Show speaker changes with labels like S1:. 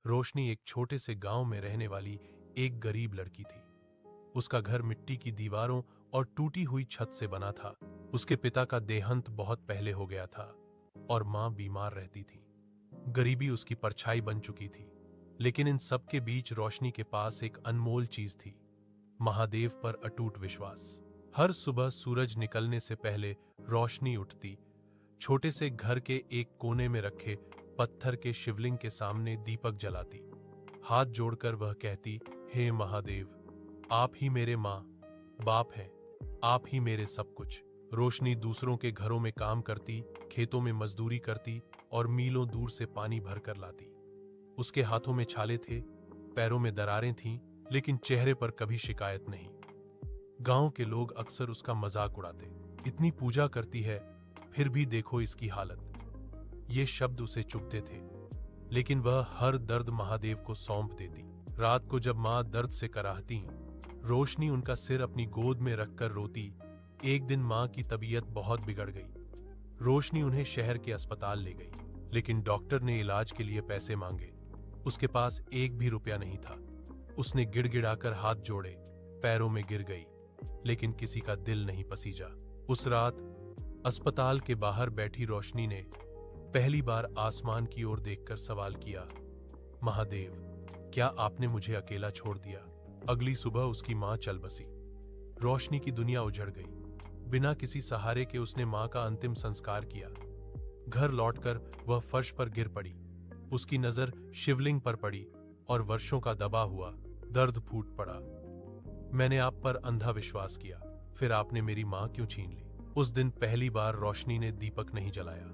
S1: रोशनी एक छोटे से गांव में रहने वाली एक गरीब लड़की थी। उसका घर मिट्टी की दीवारों और टूटी हुई छत से बना था। उसके पिता का देहांत बहुत पहले हो गया था और मां बीमार रहती थी। गरीबी उसकी परछाई बन चुकी थी, लेकिन इन सब के बीच रोशनी के पास एक अनमोल चीज थी, महादेव पर अटूट विश्वास। हर सुबह सूरज निकलने से पहले रोशनी उठती, छोटे से घर के एक कोने में रखे पत्थर के शिवलिंग के सामने दीपक जलाती। हाथ जोड़कर वह कहती, हे महादेव, आप ही मेरे माँ बाप हैं, आप ही मेरे सब कुछ। रोशनी दूसरों के घरों में काम करती, खेतों में मजदूरी करती और मीलों दूर से पानी भरकर लाती। उसके हाथों में छाले थे, पैरों में दरारें थीं, लेकिन चेहरे पर कभी शिकायत नहीं। गांव के लोग अक्सर उसका मजाक उड़ाते, इतनी पूजा करती है फिर भी देखो इसकी हालत। ये शब्द उसे चुभते थे, लेकिन वह हर दर्द महादेव को सौंप देती। रात को जब मां दर्द से कराहती, रोशनी उनका सिर अपनी गोद में रखकर रोती। एक दिन मां की तबीयत बहुत बिगड़ गई। रोशनी उन्हें शहर के अस्पताल ले गई, लेकिन डॉक्टर ने इलाज के लिए पैसे मांगे। उसके पास एक भी रुपया नहीं था। उसने गिड़गिड़ाकर हाथ जोड़े, पैरों में गिर गई, लेकिन किसी का दिल नहीं पसीजा। उस रात अस्पताल के बाहर बैठी रोशनी ने पहली बार आसमान की ओर देखकर सवाल किया, महादेव, क्या आपने मुझे अकेला छोड़ दिया? अगली सुबह उसकी मां चल बसी। रोशनी की दुनिया उजड़ गई। बिना किसी सहारे के उसने मां का अंतिम संस्कार किया। घर लौटकर वह फर्श पर गिर पड़ी। उसकी नजर शिवलिंग पर पड़ी और वर्षों का दबा हुआ दर्द फूट पड़ा। मैंने आप पर अंधा विश्वास किया, फिर आपने मेरी मां क्यों छीन ली? उस दिन पहली बार रोशनी ने दीपक नहीं जलाया,